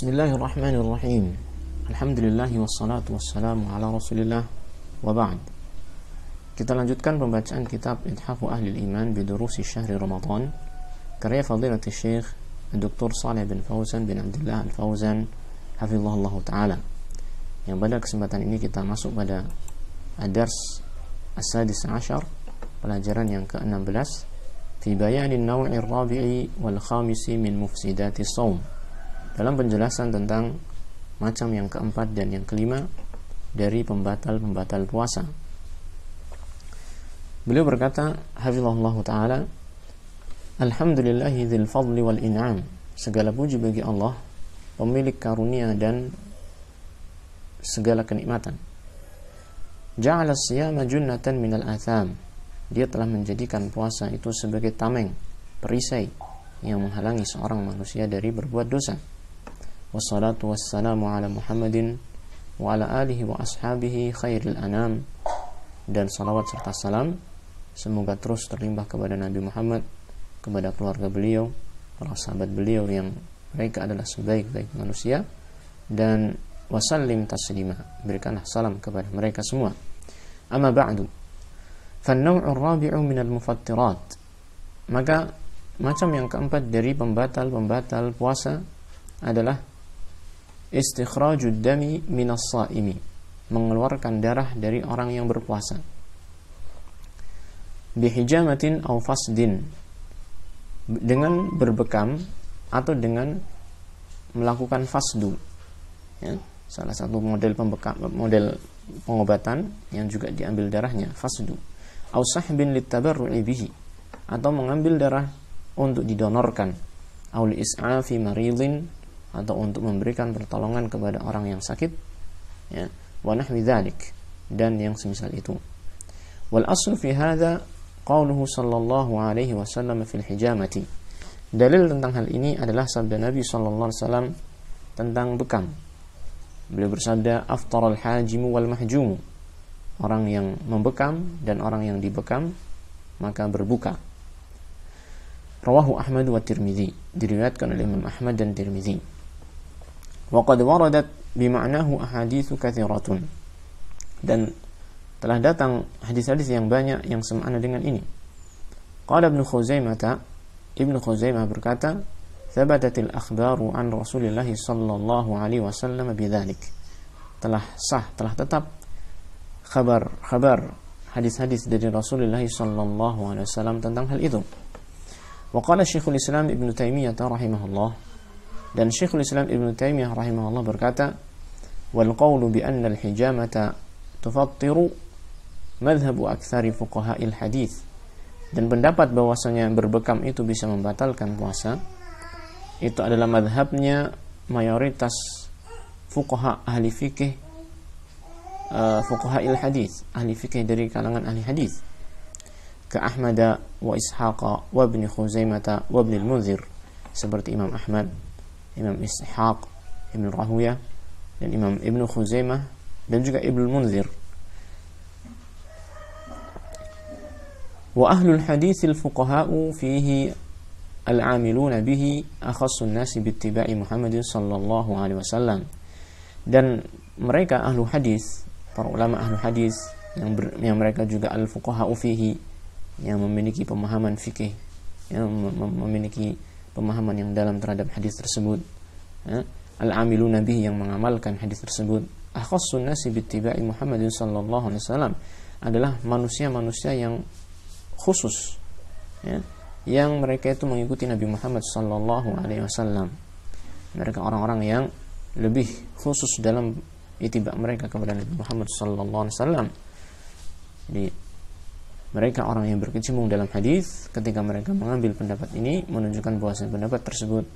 Bismillahirrahmanirrahim. Alhamdulillahi wassalatu wassalamu ala rasulillah wa ba'd. Kita lanjutkan pembacaan kitab Ithafu Ahlil Iman bidurusi syahri Ramadan karya fadilatul Syekh Dr. Shalih bin Fauzan bin Abdullah Al-Fauzan hafizahullah ta'ala. Yang pada kesempatan ini kita masuk pada ad-dars as-sadis ashar, pelajaran yang ke-16 fi bayanin naw'ir rabi'i wal khamisi min mufsidati shaum, dalam penjelasan tentang macam yang keempat dan yang kelima dari pembatal-pembatal puasa. Beliau berkata, hafizahullah ta'ala, alhamdulillahi dzil fadli wal in'am, segala puji bagi Allah, pemilik karunia dan segala kenikmatan. Ja'ala as-siyama junnatan minal atham, dia telah menjadikan puasa itu sebagai tameng, perisai yang menghalangi seorang manusia dari berbuat dosa. Wassalatu wassalamu ala Muhammadin wa ala alihi wa ashabihi khairil anam, dan salawat serta salam semoga terus terlimpah kepada Nabi Muhammad, kepada keluarga beliau, para sahabat beliau yang mereka adalah sebaik-baik manusia, dan wasallim taslima, berikanlah salam kepada mereka semua. Amma ba'du, fan-naw'ur rabi'u minal mufattirat, maka macam yang keempat dari pembatal-pembatal puasa adalah istikhrajud dami minas shaimi, mengeluarkan darah dari orang yang berpuasa. Bihijamatin aw fasdin, dengan berbekam atau dengan melakukan fasdu, ya, salah satu model pengobatan yang juga diambil darahnya, fasdu. Aw sahbin litabarru'i bihi, atau mengambil darah untuk didonorkan. Aw li is'afi maridin, atau untuk memberikan pertolongan kepada orang yang sakit, ya, wa nahwi dzalik, dan yang semisal itu. Wal aslu fi hadza qauluhu sallallahu alaihi wasallam fil hijamati, dalil tentang hal ini adalah sabda Nabi sallallahu alaihi wasallam tentang bekam. Beliau bersabda, aftaral hajimu wal mahjumu, orang yang membekam dan orang yang dibekam maka berbuka. Rawahu Ahmad wa Tirmidzi, diriwayatkan oleh Imam Ahmad dan Tirmidzi. Wa qad waradat bima'nahu ahaditsu katsiratun, dan telah datang hadis-hadis yang banyak yang semakna dengan ini. Qala Ibnu Khuzaimah berkata, thabatatil akhbaru an Rasulillah sallallahu alaihi wasallam bidzalik, telah tetap kabar hadis-hadis dari Rasulullah sallallahu alaihi wasallam tentang hal itu. Wa qala Syekhul Islam Ibnu Taimiyah rahimahullah, dan Syekhul Islam Ibnu Taimiyah rahimahullah berkata, wal qawlu bi anna al hijamata tufattiru madhhabu aktsari fuqaha'il hadits, dan pendapat bahwasanya berbekam itu bisa membatalkan puasa itu adalah madhabnya mayoritas fuqaha ahli fikih, fuqaha'il hadits, ahli fikih dari kalangan ahli hadits, ka Ahmad wa Ishaq wa Ibnu Khuzaimah wa Ibnu al-Munzir, seperti Imam Ahmad, Imam Ishaq, Ibn Rahuyah, dan Imam Ibn Khuzaimah, dan juga Ibn Munzir. Wa ahlul haditsil fuqaha'u fihi al-amiluna bihi akhassun nasi bittiba'i Muhammadin sallallahu alaihi wasallam, dan mereka ahlu hadis, para ulama ahlu hadis yang mereka juga al-fuqaha'u fihi, yang memiliki pemahaman fikih, yang memiliki pemahaman yang dalam terhadap hadis tersebut, ya, al-amiluna bihi, yang mengamalkan hadis tersebut, akhassun nasi bittiba'i Muhammadin sallallahu alaihi wasallam, adalah manusia-manusia yang khusus, ya, yang mereka itu mengikuti Nabi Muhammad sallallahu alaihi wasallam. Mereka orang-orang yang lebih khusus dalam ittiba mereka kepada Nabi Muhammad sallallahu alaihi wasallam. Jadi mereka orang yang berkecimpung dalam hadis. Ketika mereka mengambil pendapat ini, menunjukkan bahwa pendapat tersebut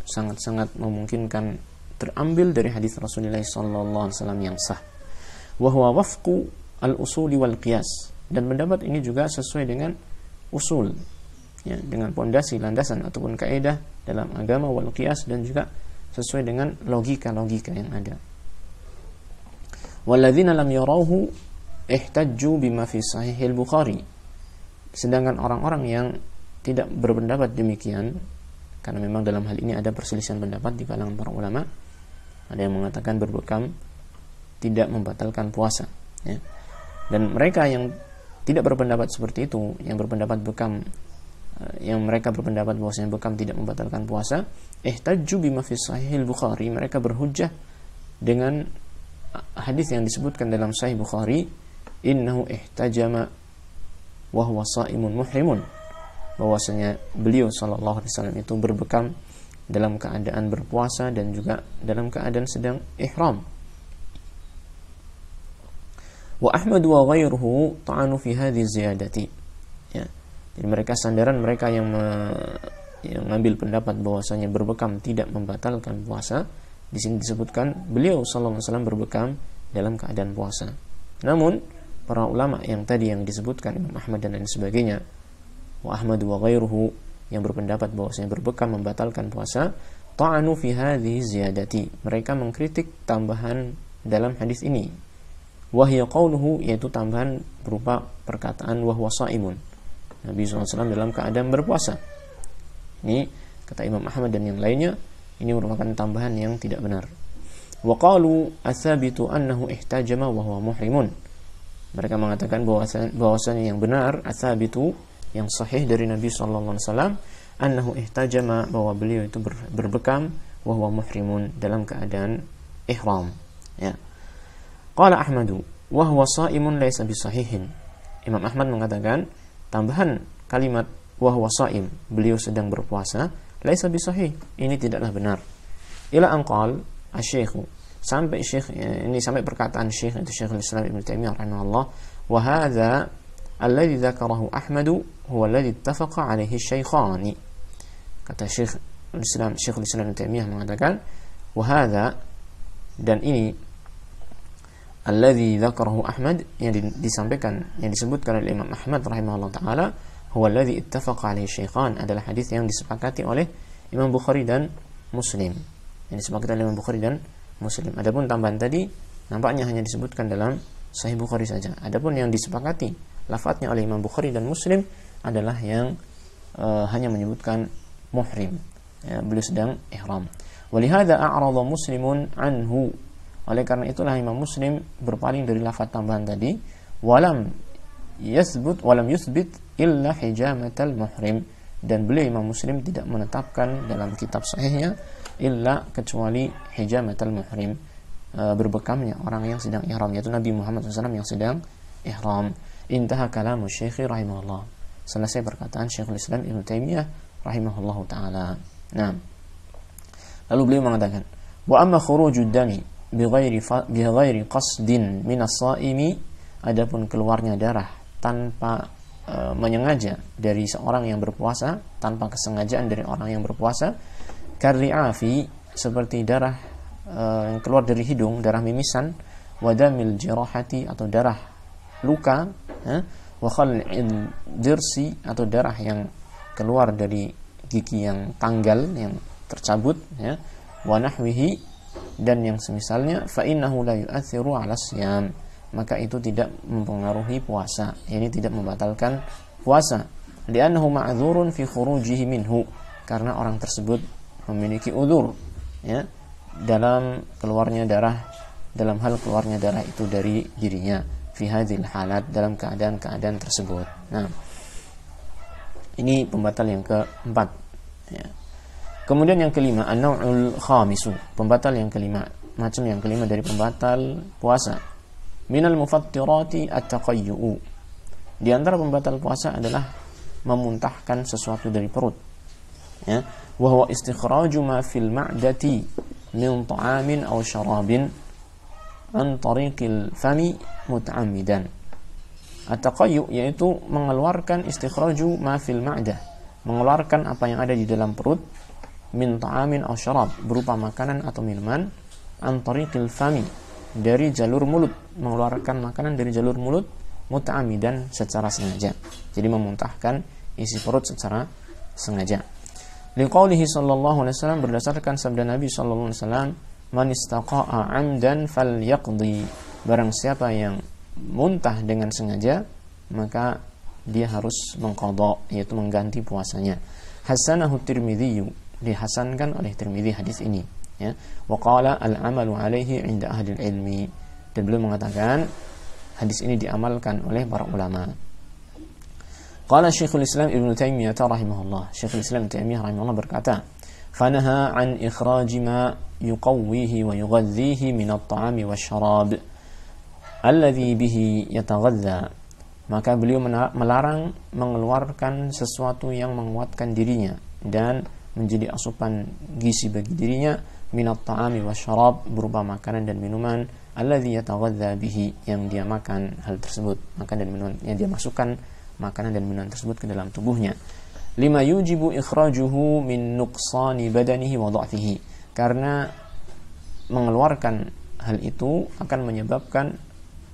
sangat-sangat memungkinkan terambil dari hadis Rasulullah sallallahu alaihi wasallam yang sah. Wa huwa wafqu al-usuli wal qiyas, dan pendapat ini juga sesuai dengan usul, ya, dengan pondasi, landasan ataupun kaidah dalam agama, wal qiyas, dan juga sesuai dengan logika-logika yang ada. Walladzina lam yarawhu ihtajju bima fi sahihil Bukhari, sedangkan orang-orang yang tidak berpendapat demikian, karena memang dalam hal ini ada perselisihan pendapat di kalangan para ulama. Ada yang mengatakan berbekam tidak membatalkan puasa, ya. Dan mereka yang tidak berpendapat seperti itu, yang berpendapat bekam, yang mereka berpendapat bahwasanya bekam tidak membatalkan puasa, ihtajju bima fi sahih Bukhari, mereka berhujjah dengan hadis yang disebutkan dalam Sahih Bukhari, innahu ihtajama wa huwa shaimun muhrimun, bahwasanya beliau sallallahu alaihi wasallam itu berbekam dalam keadaan berpuasa dan juga dalam keadaan sedang ihram. Wa Ahmad wa ghairuhu ta'anu fi hadhihi ziyadati, ya. Jadi mereka sandaran mereka yang mengambil pendapat bahwasanya berbekam tidak membatalkan puasa, di sini disebutkan beliau sallallahu alaihi wasallam berbekam dalam keadaan puasa. Namun para ulama yang tadi yang disebutkan Imam Ahmad dan lain sebagainya, wa Ahmad wa ghairuhu, yang berpendapat bahwasanya berbekam membatalkan puasa, ta'anu fi hadhihi ziyadati, mereka mengkritik tambahan dalam hadis ini. Wa hiya qauluhu, yaitu tambahan berupa perkataan wa huwa shaimun, Nabi SAW dalam keadaan berpuasa. Ini kata Imam Ahmad dan yang lainnya, ini merupakan tambahan yang tidak benar. Wa qalu atsabitu annahu ihtajama wa huwa muhrimun, mereka mengatakan bahwasanya yang benar, atsabitu, yang sahih dari Nabi sallallahu alaihi wasallam, annahu ihtajama, bahwa beliau itu berbekam, wa huwa muhrimun, dalam keadaan ihram, ya. Qala Ahmadu wa huwa shaimun laysa bisahihin, Imam Ahmad mengatakan tambahan kalimat wa huwa shaim, beliau sedang berpuasa, laysa bisahih, ini tidaklah benar. Ila anqal asy-syekh, sampai syekh, ini sampai perkataan syekh, itu Syekhul Islam Ibnu Taimiyah rahimahullah, wa hadza alladhi dzakarahu Ahmadu huwa alladhi ittafaqa alaihi syaikhani, kata Syekhul Islam Ibnu Taimiyah mengatakan wa hadza, dan ini alladhi dzakarahu Ahmad, yang disampaikan, yang disebutkan oleh Imam Ahmad rahimahullah taala, huwa alladhi ittafaqa alaihi syaikhan, adalah hadis yang disepakati oleh Imam Bukhari dan Muslim, yang disepakati oleh Imam Bukhari dan Muslim. Adapun tambahan tadi nampaknya hanya disebutkan dalam Sahih Bukhari saja. Adapun yang disepakati lafadznya oleh Imam Bukhari dan Muslim adalah yang hanya menyebutkan muhrim, ya, beliau sedang ihram. Walihada a'rada Muslimun anhu, oleh karena itulah Imam Muslim berpaling dari lafadz tambahan tadi, walam yuthbit illa hijamatal muhrim, dan beliau Imam Muslim tidak menetapkan dalam kitab sahihnya illa kecuali hijamatal muhrim, berbekamnya orang yang sedang ihram, yaitu Nabi Muhammad SAW yang sedang ihram. Intaha kalamu syekhi rahimahullah, selesai perkataan Syekhul Islam Ibnu Taimiyah rahimahullahu taala. Nah, lalu beliau mengatakan, wa amma khurujud dami bighairi qasdin min as-shaimi, adapun keluarnya darah tanpa menyengaja dari seorang yang berpuasa, tanpa kesengajaan dari orang yang berpuasa, karri'afi, seperti darah yang keluar dari hidung, darah mimisan, wadamil jirahati, atau darah luka, wa khal'il dirsi, atau darah yang keluar dari gigi yang tanggal, yang tercabut, ya, wa nahwihi, dan yang semisalnya, fa innahu la yu'athiru 'ala siyam, maka itu tidak mempengaruhi puasa, ini tidak membatalkan puasa, li'annahu ma'dzurun fi khurujihi minhu, karena orang tersebut memiliki udzur, ya, dalam keluarnya darah, dalam hal keluarnya darah itu dari dirinya, fi hadzal halat, dalam keadaan-keadaan tersebut. Nah, ini pembatal yang keempat, ya. Kemudian yang kelima, an-naw'ul khamisu, pembatal yang kelima, macam yang kelima dari pembatal puasa, minal mufattirati at-taqayyu, di antara pembatal puasa adalah memuntahkan sesuatu dari perut, ya, wa huwa istikhraju ma fil ma'dati min ta'amin aw syarabin an tariqil fami muta'ammidan. At-taqayyu yaitu mengeluarkan, istikhraju ma fil ma'dah, mengeluarkan apa yang ada di dalam perut, min ta'amin aw syarab, berupa makanan atau minuman, an tariqil fami, dari jalur mulut, mengeluarkan makanan dari jalur mulut, muta'ammidan, secara sengaja, jadi memuntahkan isi perut secara sengaja. Liqaulihi sallallahu alaihi wasallam, berdasarkan sabda Nabi sallallahu alaihi wasallam, man istaqa'a 'amdan falyaqdi, barang siapa yang muntah dengan sengaja, maka dia harus mengqadha, yaitu mengganti puasanya. Hasanahu Tirmidzi dihasankan oleh Tirmidzi hadis ini, ya. Wa qala al-amalu alaihi 'inda ahli ilmi, dan beliau mengatakan hadis ini diamalkan oleh para ulama. Qala Syekhul Islam Ibnu Taimiyah rahimahullah, Syekhul Islam Ibnu Taimiyah rahimahullah berkata, "Fanaha 'an ikhraji ma yuqawwihi wa yughadhihi min at-ta'ami wasyarab alladhi bihi yataghadha." Maka beliau melarang mengeluarkan sesuatu yang menguatkan dirinya dan menjadi asupan gizi bagi dirinya, minat ta'ami wasyarab, berupa makanan dan minuman, alladzi yataghadza bihi, yang dia makan hal tersebut, makan dan minuman yang dia masukkan makanan dan minuman tersebut ke dalam tubuhnya. Lima yujibu ikhrajuhu min nuqsani badanihi wa dha'fihi, karena mengeluarkan hal itu akan menyebabkan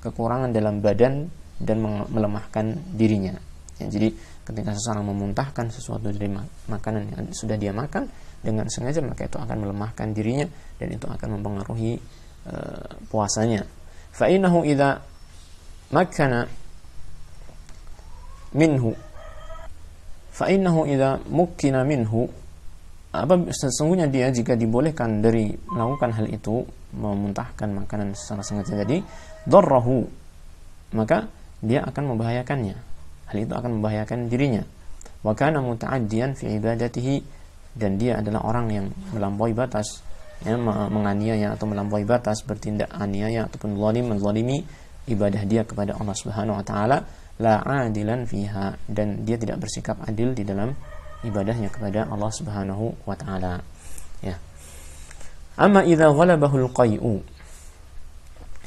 kekurangan dalam badan dan melemahkan dirinya. Ya, jadi ketika seseorang memuntahkan sesuatu dari makanan yang sudah dia makan dengan sengaja, maka itu akan melemahkan dirinya dan itu akan mempengaruhi puasanya. Fa innahu idza makkana minhu fa innahu idza mukkina minhu, sesungguhnya dia jika dibolehkan dari melakukan hal itu, memuntahkan makanan secara sengaja tadi, darrahu, maka dia akan membahayakannya. Hal itu akan membahayakan dirinya. Wa kana muta'addiyan fi ibadatihi, dan dia adalah orang yang melampaui batas, ya, menganiaya atau melampaui batas, bertindak aniaya ataupun menzalimi ibadah dia kepada Allah Subhanahu wa taala, la adilan fiha, dan dia tidak bersikap adil di dalam ibadahnya kepada Allah Subhanahu wa taala. Ya. Amma idza ghalabahu al-qai'u,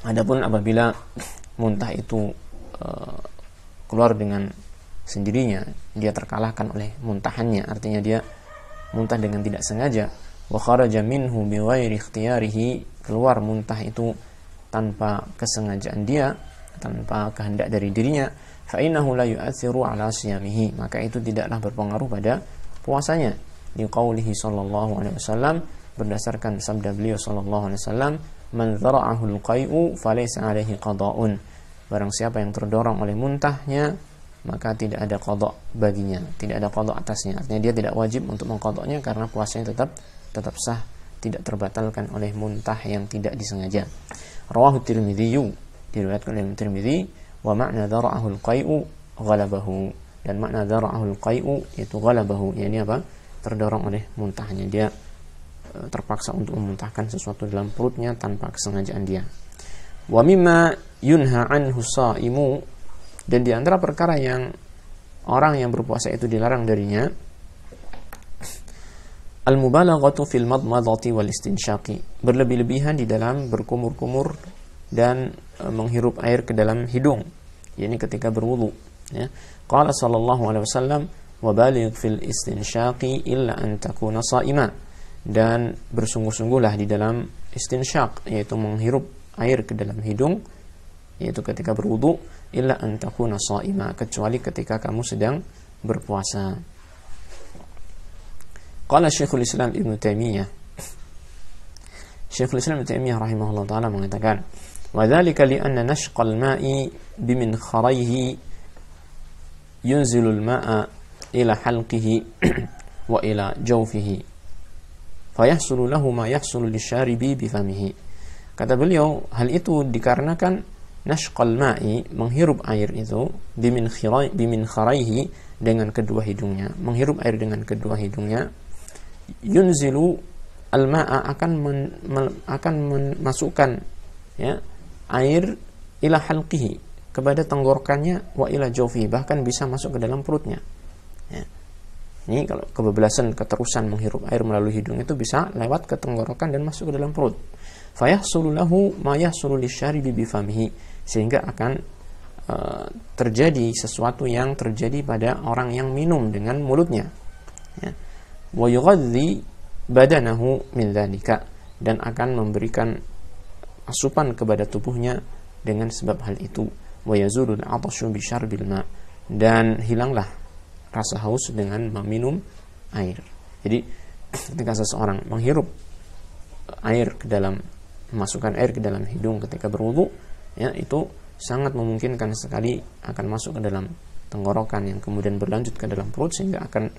adapun apabila muntah itu keluar dengan sendirinya, dia terkalahkan oleh muntahannya, artinya dia muntah dengan tidak sengaja, wa kharaja minhu bighairi ikhtiyarihi, keluar muntah itu tanpa kesengajaan dia, tanpa kehendak dari dirinya, fa innahu la yu'athiru ala siyamihi, maka itu tidaklah berpengaruh pada puasanya. Di qaulihi sallallahu alaihi wasallam, berdasarkan sabda beliau sallallahu alaihi wasallam, man zara'ahu al-qai'u falaysa alaihi qada'un, barang siapa yang terdorong oleh muntahnya, maka tidak ada qada baginya, tidak ada qada atasnya, artinya dia tidak wajib untuk mengqadanya karena puasanya tetap sah, tidak terbatalkan oleh muntah yang tidak disengaja. Rawahu Tirmidzi, diriwayatkan oleh Tirmidzi, wa ma'na dara'ahu al-qai'u ghalabahu, dan makna dara'ahu al-qai'u yaitu ghalabahu, yakni apa? Terdorong oleh muntahnya, dia terpaksa untuk memuntahkan sesuatu dalam perutnya tanpa kesengajaan dia. Wa mimma yunha anhu shaimu, dan di antara perkara yang orang yang berpuasa itu dilarang darinya, al-mubalaghatu fil madmadati wal istinsyaqi, berlebih-lebihan di dalam berkumur-kumur dan menghirup air ke dalam hidung, yakni ketika berwudu, ya. Qala sallallahu alaihi wasallam, wa baligh fil istinsyaqi illa an takuna shaima, dan bersungguh-sungguhlah di dalam istinsyaq, yaitu menghirup air ke dalam hidung, yaitu ketika berwudu, illa an takuna shaima, kecuali ketika kamu sedang berpuasa. Qala Syekhul Islam Ibnu Taimiyah, Syekhul Islam Ibnu Taimiyah rahimahullah taala mengatakan, wa dzalika li anna nashqal ma'i bimin kharayhi yunzilul ma'a ila halqihi wa ila jawfihi fayahsulu lahu ma yahsulu lisyaribi bifamihi. Kata beliau, hal itu dikarenakan nashqal ma'i, menghirup air itu, bimin kharayhi, dengan kedua hidungnya, menghirup air dengan kedua hidungnya, yunzilu al-ma'a, akan memasukkan, ya, air ila halqihi, kepada tenggorokannya, wa ila jawfihi, bahkan bisa masuk ke dalam perutnya, ya. Ini kalau kebablasan, keterusan menghirup air melalui hidung itu bisa lewat ke tenggorokan dan masuk ke dalam perut. Fayahsulu lahu ma yahsulu lisyaribi bifamihi, sehingga akan terjadi sesuatu yang terjadi pada orang yang minum dengan mulutnya, ya. Wa yughadhi badanahu min dzalika, dan akan memberikan asupan kepada tubuhnya dengan sebab hal itu. Wa yazulul 'atashu bi syarbil ma, dan hilanglah rasa haus dengan meminum air. Jadi ketika seseorang menghirup air ke dalam, memasukkan air ke dalam hidung ketika berwudu, ya, itu sangat memungkinkan sekali akan masuk ke dalam tenggorokan yang kemudian berlanjut ke dalam perut, sehingga akan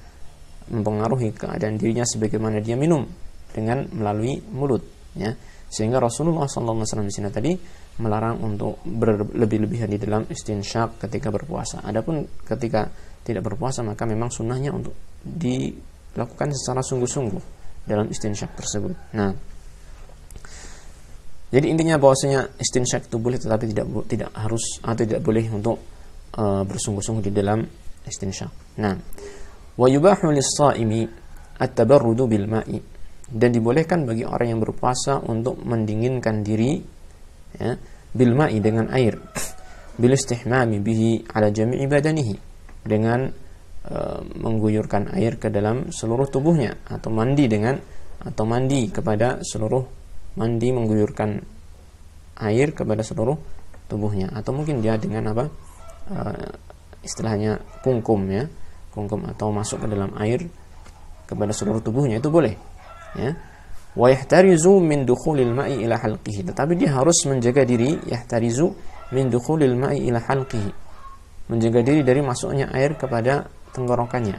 mempengaruhi keadaan dirinya sebagaimana dia minum dengan melalui mulut, ya. Sehingga Rasulullah SAW di sini tadi melarang untuk berlebih-lebihan di dalam istinsyak ketika berpuasa. Adapun ketika tidak berpuasa maka memang sunnahnya untuk dilakukan secara sungguh-sungguh dalam istinsyak tersebut. Nah, jadi intinya bahwasanya istinsyak itu boleh, tetapi tidak harus atau tidak boleh untuk bersungguh-sungguh di dalam istinsyak. Nah, wa yubahu lis-shaimi at-tabarrudu bil ma'i, dan dibolehkan bagi orang yang berpuasa untuk mendinginkan diri, ya, bil ma'i dengan air, bil istihmami bihi ala jami'i badanihi, dengan mengguyurkan air ke dalam seluruh tubuhnya, atau mandi mengguyurkan air kepada seluruh tubuhnya, atau mungkin dia dengan apa, istilahnya kungkum, ya, kungkum, atau masuk ke dalam air kepada seluruh tubuhnya, itu boleh, ya. Wa yahtarizu min dukhulil ma'i ila halqihi, tetapi dia harus menjaga diri, yahtarizu min dukhulil ma'i ila halqihi, menjaga diri dari masuknya air kepada tenggorokannya.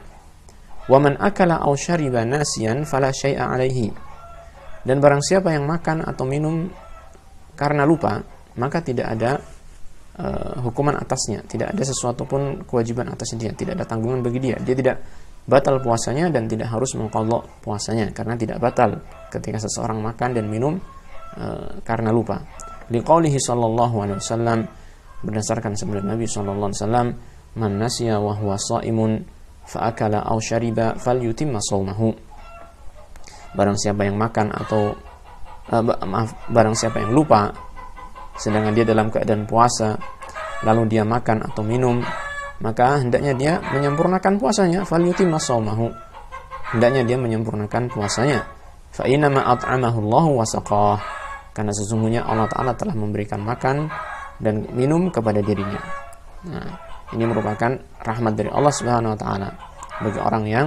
Wa man akala aw syariba nasiyan fala syai'a alaihi, dan barang siapa yang makan atau minum karena lupa, maka tidak ada hukuman atasnya, tidak ada sesuatu pun kewajiban atas dia, tidak ada tanggungan bagi dia. Dia tidak batal puasanya dan tidak harus mengqadha puasanya, karena tidak batal ketika seseorang makan dan minum karena lupa. Liqaulihi sallallahu alaihi wasallam, berdasarkan sabda Nabi sallallahu alaihi wasallam, man nasiya wa huwa shaimun fa akala aw syariba falyutimma shaumahu. Barang siapa yang makan atau barang siapa yang lupa sedangkan dia dalam keadaan puasa, lalu dia makan atau minum, maka hendaknya dia menyempurnakan puasanya, falyutimma shaumahu, hendaknya dia menyempurnakan puasanya. Fa inna ma at'amahu Allah wa saqah, karena sesungguhnya Allah Ta'ala telah memberikan makan dan minum kepada dirinya. Nah, ini merupakan rahmat dari Allah Subhanahu wa Ta'ala bagi orang yang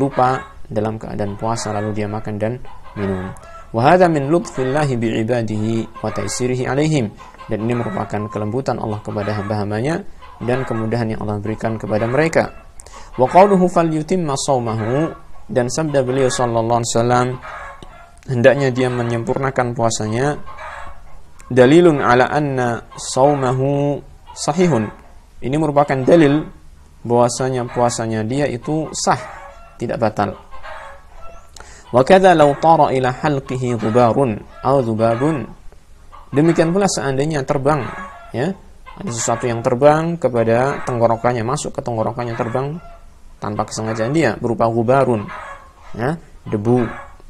lupa dalam keadaan puasa lalu dia makan dan minum. Wa hadza min lutfillahi bi'ibadihi wa taysirihi alaihim, dan ini merupakan kelembutan Allah kepada hamba-hambanya dan kemudahan yang Allah berikan kepada mereka. Wa qauluhu falyutimma shaumahu, dan sabda beliau sallallahu alaihi wasallam, hendaknya dia menyempurnakan puasanya, dalilun ala anna shaumahu sahihun, ini merupakan dalil bahwasanya puasanya dia itu sah, tidak batal. Wa kadza law tara ila halqihi ghubarun aw dhubabun, demikian pula seandainya terbang, ya, ada sesuatu yang terbang kepada tenggorokannya, masuk ke tenggorokannya, terbang tanpa kesengajaan dia, berupa ghubarun, ya, debu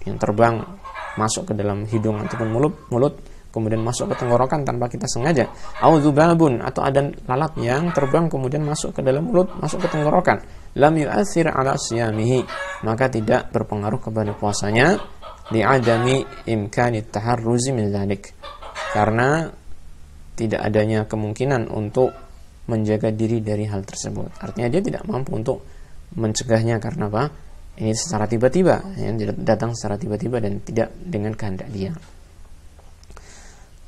yang terbang masuk ke dalam hidung ataupun mulut, kemudian masuk ke tenggorokan tanpa kita sengaja. Au dzubabun, atau ada lalat yang terbang kemudian masuk ke dalam mulut, masuk ke tenggorokan. Lam yu'athir ala siyamihi, maka tidak berpengaruh kepada puasanya, li'adami imkani taharruzi min dzalik, karena tidak adanya kemungkinan untuk menjaga diri dari hal tersebut. Artinya dia tidak mampu untuk mencegahnya, karena apa? Ini secara tiba-tiba, yang datang secara tiba-tiba dan tidak dengan kehendak dia.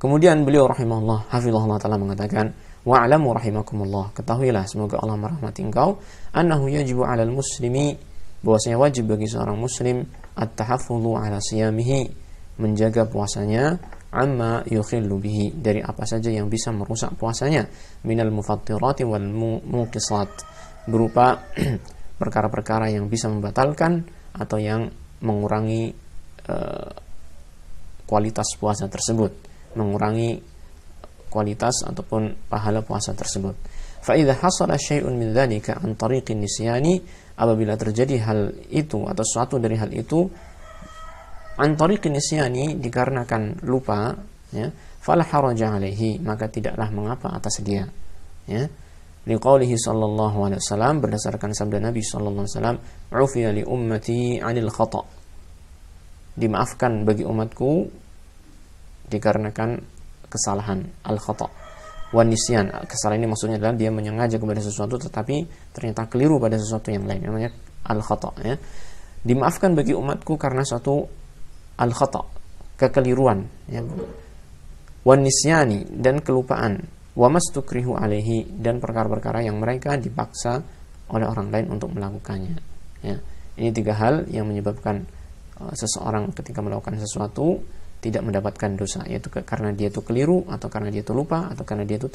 Kemudian beliau rahimahullah, hafizahullah ta'ala mengatakan, wa'alamu rahimakumullah, ketahuilah semoga Allah merahmati engkau, annahu yajibu 'alal muslimi, bahwasanya wajib bagi seorang muslim at-tahaffudhu 'ala siyamihi, menjaga puasanya, amma yukhillu bihi, dari apa saja yang bisa merusak puasanya, minal mufattirati wal muqisat, berupa perkara-perkara yang bisa membatalkan atau yang mengurangi kualitas puasa tersebut, mengurangi kualitas ataupun pahala puasa tersebut. Fa idza hasala syai'un min dzalika an tariqin nisyani, apabila terjadi hal itu atau suatu dari hal itu an tariqin nisyani, dikarenakan lupa, ya, fala haraja alaihi, maka tidaklah mengapa atas dia, ya. Liqaulihi sallallahu alaihi wasallam, berdasarkan sabda Nabi sallallahu alaihi wasallam, ufiya li ummati 'anil khata', dimaafkan bagi umatku dikarenakan kesalahan, al-khata' wan nisyan. Kesalahan ini maksudnya adalah dia menyengaja kepada sesuatu tetapi ternyata keliru pada sesuatu yang lain, namanya al-khata', ya. Dimaafkan bagi umatku karena suatu al-khata', kekeliruan, ya. Wan nisyani, dan kelupaan, wa mastukrihu alaihi, dan perkara-perkara yang mereka dipaksa oleh orang lain untuk melakukannya, ya. Ini 3 hal yang menyebabkan seseorang ketika melakukan sesuatu tidak mendapatkan dosa, yaitu karena dia itu keliru, atau karena dia itu lupa, atau karena dia itu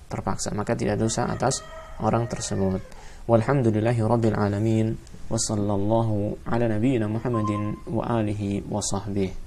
terpaksa, maka tidak dosa atas orang tersebut. Walhamdulillahi rabbil alamin, wa sallallahu ala nabiyyina Muhammadin wa alihi wa sahbihi.